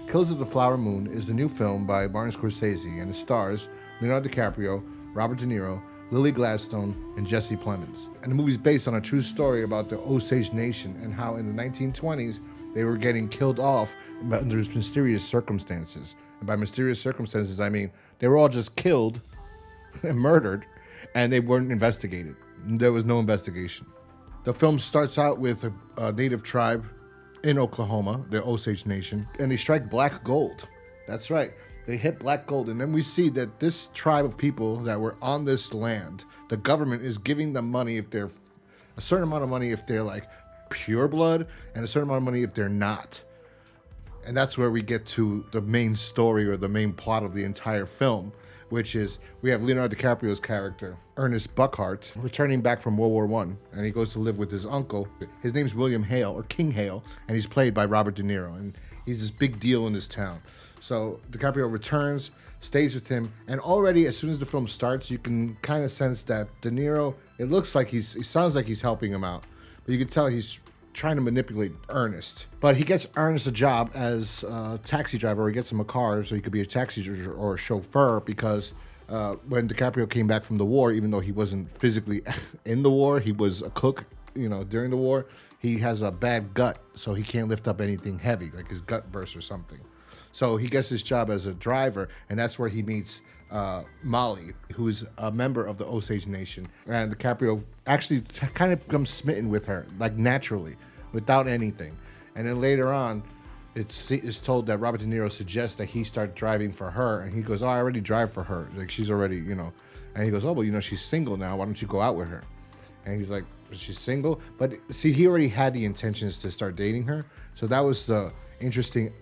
Killers of the Flower Moon is the new film by Martin Scorsese and it stars Leonardo DiCaprio, Robert De Niro, Lily Gladstone, and Jesse Plemons. And the movie is based on a true story about the Osage Nation and how in the 1920s they were getting killed off under mysterious circumstances. And by mysterious circumstances, I mean they were all just killed and murdered, and they weren't investigated. There was no investigation. The film starts out with a native tribe in Oklahoma, the Osage Nation, and they strike black gold. That's right. They hit black gold, and then we see that this tribe of people that were on this land, the government is giving them money if they're a certain amount of money if they're like pure blood, and a certain amount of money if they're not. And that's where we get to the main story or the main plot of the entire film, which is we have Leonardo DiCaprio's character, Ernest Buckhart, returning back from World War I, and he goes to live with his uncle. His name's William Hale, or King Hale, and he's played by Robert De Niro, and he's this big deal in this town. So DiCaprio returns, stays with him, and already as soon as the film starts, you can kind of sense that De Niro, it looks like he sounds like he's helping him out, but you can tell he's trying to manipulate Ernest. But he gets Ernest a job as a taxi driver, or he gets him a car so he could be a taxi driver or a chauffeur, because when DiCaprio came back from the war, even though he wasn't physically in the war, he was a cook, during the war, he has a bad gut, so he can't lift up anything heavy, like his gut bursts or something. So he gets his job as a driver, and that's where he meets Molly, who's a member of the Osage Nation. And DiCaprio actually kind of becomes smitten with her, like naturally, without anything. And then later on, it's told that Robert De Niro suggests that he start driving for her, and he goes, "Oh, I already drive for her. Like she's already, And he goes, "Oh, well, she's single now. Why don't you go out with her?" And he's like, "She's single?" But see, he already had the intentions to start dating her, so that was the interesting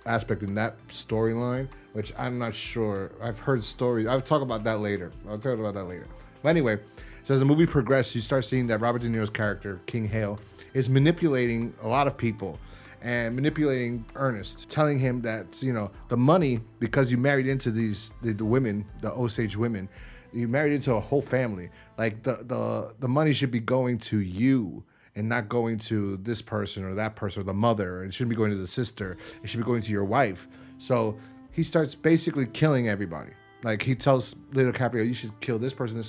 aspect in that storyline, which I'm not sure. I've heard stories. I'll talk about that later. But anyway, so as the movie progresses, you start seeing that Robert De Niro's character, King Hale, is manipulating a lot of people and manipulating Ernest, telling him that, the money, because you married into the women, the Osage women, you married into a whole family. Like the money should be going to you and not going to this person or that person or the mother. It shouldn't be going to the sister. It should be going to your wife. So he starts basically killing everybody. Like he tells Leonardo DiCaprio, "You should kill this person,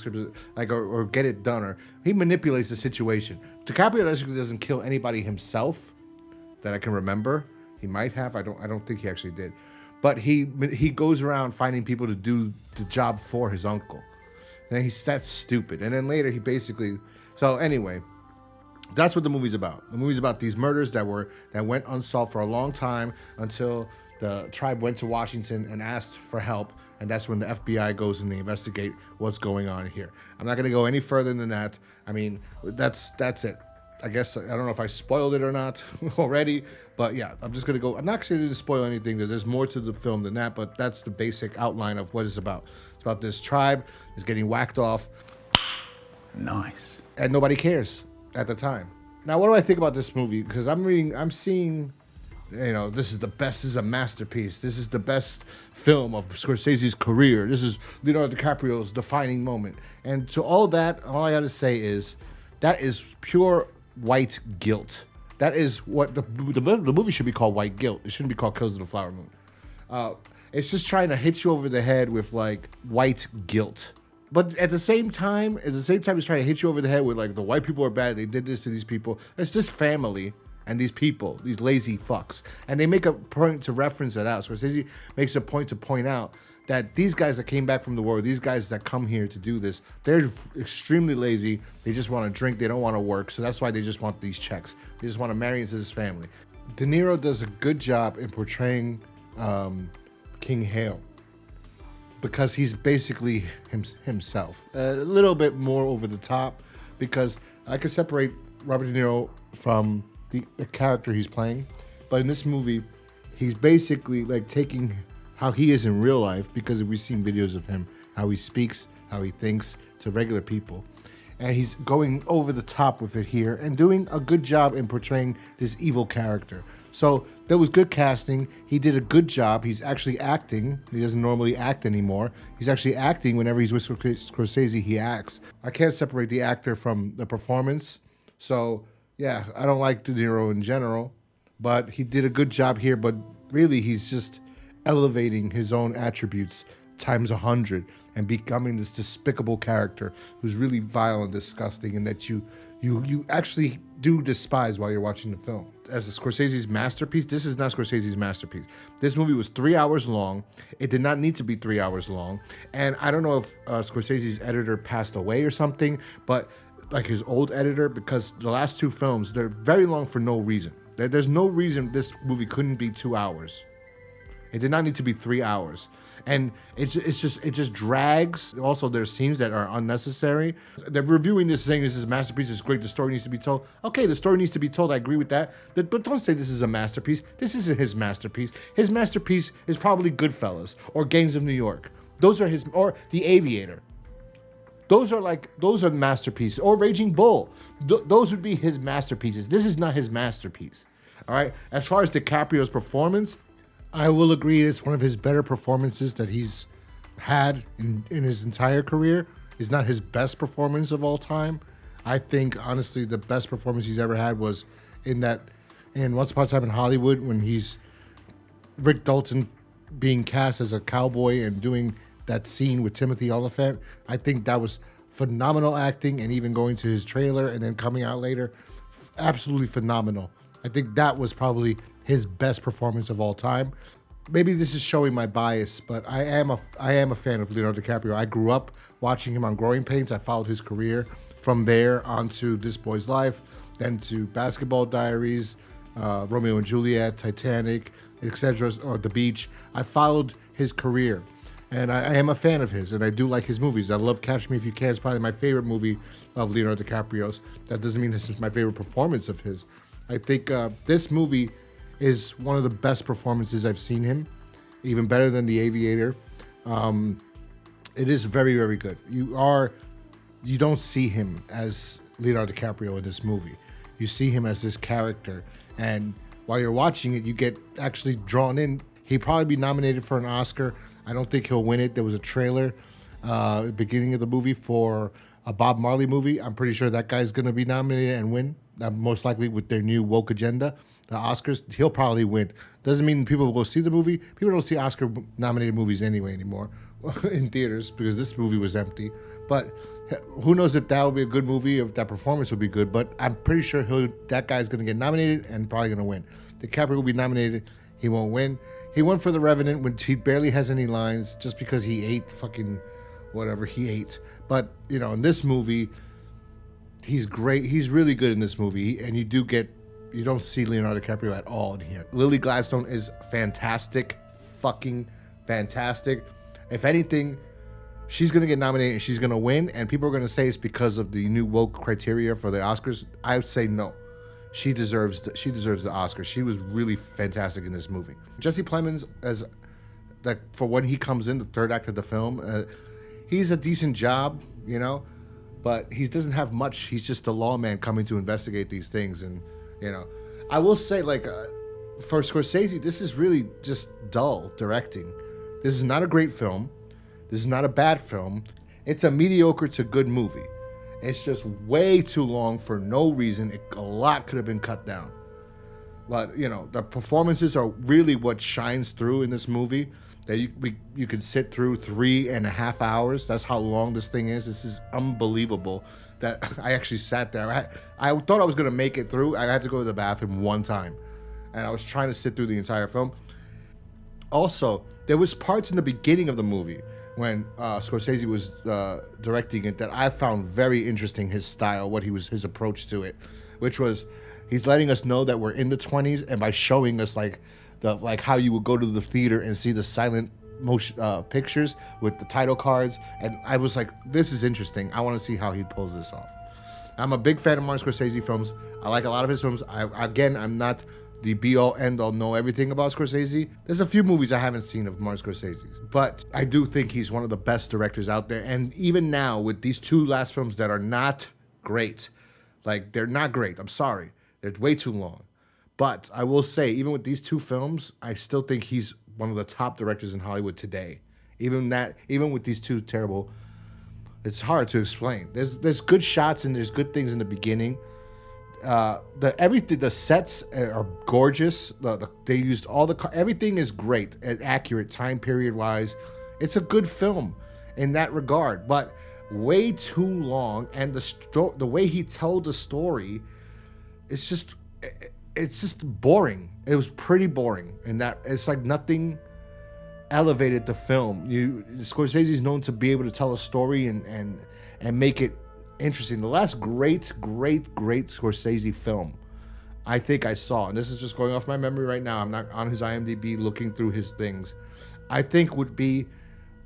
or get it done." Or he manipulates the situation. DiCaprio actually doesn't kill anybody himself that I can remember. He might have. I don't think he actually did. But he goes around finding people to do the job for his uncle. And that's stupid. And then later he basically. So anyway. That's what the movie's about. The movie's about these murders that went unsolved for a long time until the tribe went to Washington and asked for help, and that's when the FBI goes and they investigate what's going on here. I'm not going to go any further than that. I mean, that's it. I guess I don't know if I spoiled it or not already, but yeah, I'm just going to go. I'm not actually going to spoil anything because there's more to the film than that, but that's the basic outline of what it's about. It's about this tribe is getting whacked off. Nice. And nobody cares at the time. Now, what do I think about this movie? Because I'm seeing, this is the best. This is a masterpiece. This is the best film of Scorsese's career. This is Leonardo DiCaprio's defining moment. And to all that, all I got to say is that is pure white guilt. That is what the movie should be called, White Guilt. It shouldn't be called Killers of the Flower Moon. It's just trying to hit you over the head with like white guilt. But at the same time, he's trying to hit you over the head with like the white people are bad. They did this to these people. It's just family and these people, these lazy fucks. And they make a point to reference that out. So Scorsese makes a point to point out that these guys that came back from the war, these guys that come here to do this, they're extremely lazy. They just want to drink. They don't want to work. So that's why they just want these checks. They just want to marry into this family. De Niro does a good job in portraying King Hale, because he's basically himself. A little bit more over the top, because I could separate Robert De Niro from the character he's playing. But in this movie, he's basically like taking how he is in real life, because we've seen videos of him, how he speaks, how he thinks to regular people. And he's going over the top with it here and doing a good job in portraying this evil character. So there was good casting. He did a good job. He's actually acting. He doesn't normally act anymore. He's actually acting whenever he's with Scorsese, he acts. I can't separate the actor from the performance. So yeah, I don't like De Niro in general, but he did a good job here. But really he's just elevating his own attributes times 100 and becoming this despicable character who's really vile and disgusting, and that you actually do despise while you're watching the film. As a Scorsese's masterpiece, this is not Scorsese's masterpiece. This movie was 3 hours long. It did not need to be 3 hours long. And I don't know if Scorsese's editor passed away or something, but like his old editor, because the last two films, they're very long for no reason. There's no reason this movie couldn't be 2 hours. It did not need to be 3 hours. And it just drags. Also, there's scenes that are unnecessary. They're reviewing this saying this is a masterpiece, it's great, the story needs to be told. Okay, the story needs to be told, I agree with that. But don't say this is a masterpiece. This isn't his masterpiece. His masterpiece is probably Goodfellas or Gangs of New York. Those are his, or The Aviator. Those are masterpieces. Or Raging Bull. Those would be his masterpieces. This is not his masterpiece. All right? As far as DiCaprio's performance, I will agree it's one of his better performances that he's had in his entire career. It's not his best performance of all time. I think, honestly, the best performance he's ever had was in Once Upon a Time in Hollywood, when he's Rick Dalton being cast as a cowboy and doing that scene with Timothy Olyphant. I think that was phenomenal acting, and even going to his trailer and then coming out later, absolutely phenomenal. I think that was probably his best performance of all time. Maybe this is showing my bias, but I am a fan of Leonardo DiCaprio. I grew up watching him on Growing Pains. I followed his career from there onto This Boy's Life, then to Basketball Diaries, Romeo and Juliet, Titanic, etc., or The Beach. I followed his career, and I am a fan of his, and I do like his movies. I love Catch Me If You Can. It's probably my favorite movie of Leonardo DiCaprio's. That doesn't mean this is my favorite performance of his. I think this movie is one of the best performances I've seen him, even better than The Aviator. It is very, very good. You don't see him as Leonardo DiCaprio in this movie. You see him as this character, and while you're watching it, you get actually drawn in. He'd probably be nominated for an Oscar. I don't think he'll win it. There was a trailer at the beginning of the movie for a Bob Marley movie. I'm pretty sure that guy's going to be nominated and win. Most likely with their new woke agenda, the Oscars, he'll probably win. Doesn't mean people will go see the movie. People don't see Oscar-nominated movies anyway anymore in theaters because this movie was empty. But who knows if that will be a good movie, if that performance will be good. But I'm pretty sure that guy's going to get nominated and probably going to win. DiCaprio will be nominated. He won't win. He won for The Revenant when he barely has any lines just because he ate fucking whatever he ate. But, in this movie, he's great. He's really good in this movie, and you don't see Leonardo DiCaprio at all in here. Lily Gladstone is fantastic, fucking fantastic. If anything, she's gonna get nominated and she's gonna win, and people are gonna say it's because of the new woke criteria for the Oscars. I would say no. She deserves the Oscar. She was really fantastic in this movie. Jesse Plemons, for when he comes in the third act of the film, he's a decent job, but he doesn't have much. He's just a lawman coming to investigate these things. And, I will say, for Scorsese, this is really just dull directing. This is not a great film. This is not a bad film. It's a mediocre to good movie. It's just way too long for no reason. A lot could have been cut down. But, the performances are really what shines through in this movie. That you can sit through 3.5 hours. That's how long this thing is. This is unbelievable that I actually sat there. I thought I was going to make it through. I had to go to the bathroom one time. And I was trying to sit through the entire film. Also, there was parts in the beginning of the movie when Scorsese was directing it that I found very interesting, his style, his approach to it, which was he's letting us know that we're in the 20s, and by showing us how you would go to the theater and see the silent motion pictures with the title cards, and I was like, this is interesting. I want to see how he pulls this off. I'm a big fan of Martin Scorsese films. I like a lot of his films. I'm not the be-all, end-all, know everything about Scorsese. There's a few movies I haven't seen of Martin Scorsese's, but I do think he's one of the best directors out there. And even now, with these two last films that are not great, they're not great. I'm sorry. They're way too long. But I will say, even with these two films, I still think he's one of the top directors in Hollywood today. Even with these two terrible, it's hard to explain. There's good shots and there's good things in the beginning. The sets are gorgeous. They used everything is great and accurate time period wise. It's a good film in that regard, but way too long. And the way he told the story, it's just boring. It was pretty boring, in that it's like nothing elevated the film. Scorsese's known to be able to tell a story and make it interesting. The last great Scorsese film I think I saw, and this is just going off my memory right now, I'm not on his IMDb looking through his things, I think would be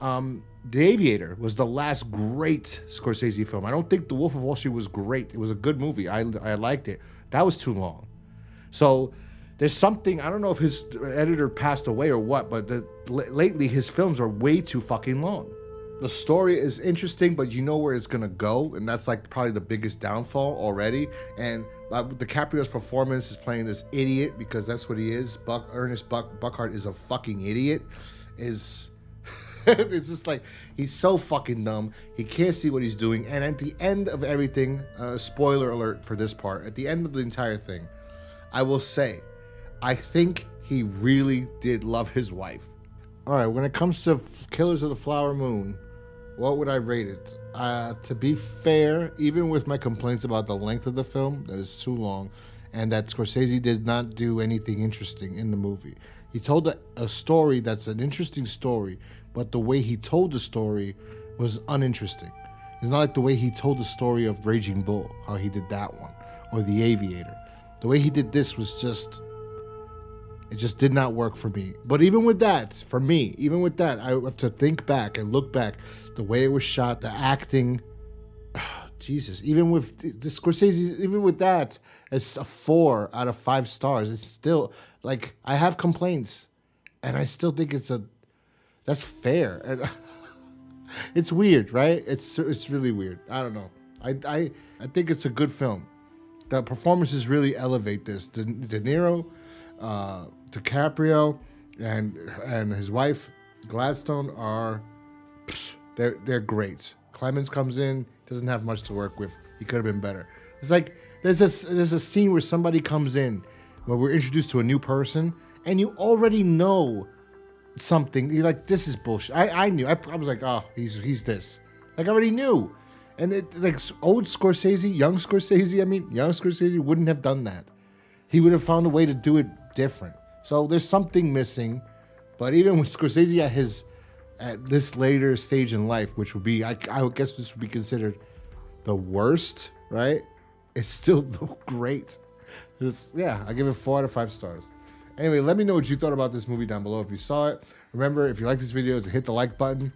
The Aviator was the last great Scorsese film. I don't think The Wolf of Wall Street was great. It was a good movie. I liked it. That was too long. So there's something, I don't know if his editor passed away or what, but lately his films are way too fucking long. The story is interesting, but you know where it's gonna go, and that's like probably the biggest downfall already. And DiCaprio's performance is playing this idiot, because that's what he is. Ernest Buckhart is a fucking idiot. It's just like, he's so fucking dumb. He can't see what he's doing. And at the end of everything, spoiler alert for this part, at the end of the entire thing, I will say, I think he really did love his wife. All right, when it comes to Killers of the Flower Moon, what would I rate it? To be fair, even with my complaints about the length of the film, that is too long, and that Scorsese did not do anything interesting in the movie. He told a story that's an interesting story, but the way he told the story was uninteresting. It's not like the way he told the story of Raging Bull, how he did that one, or The Aviator. The way he did this was it just did not work for me. But even with that, for me, I have to think back and look back. The way it was shot, the acting, Jesus, even with the Scorsese, even with that, it's a 4 out of 5 stars. It's still, like, I have complaints, and I still think that's fair. And it's weird, right? It's really weird. I don't know. I think it's a good film. The performances really elevate this. De Niro, DiCaprio, and his wife Gladstone are, they're great. Clemens comes in, doesn't have much to work with. He could have been better. It's like there's a scene where somebody comes in, where we're introduced to a new person, and you already know something. You're like, this is bullshit. I knew. I was like, oh, he's this. Like, I already knew. And young Scorsese wouldn't have done that. He would have found a way to do it different. So there's something missing. But even with Scorsese at this later stage in life, which would be, I guess this would be considered the worst, right? It's still great. I give it 4 out of 5 stars. Anyway, let me know what you thought about this movie down below if you saw it. Remember, if you like this video, to hit the like button.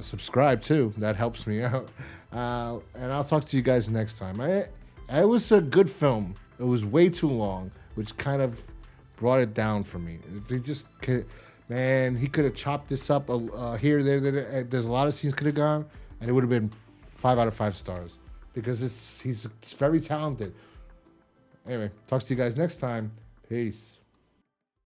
Subscribe too. That helps me out. And I'll talk to you guys next time. It was a good film. It was way too long, which kind of brought it down for me. If he just could, man, he could have chopped this up here, there. There's a lot of scenes could have gone, and it would have been 5 out of 5 stars, because he's very talented. Anyway, talk to you guys next time. Peace.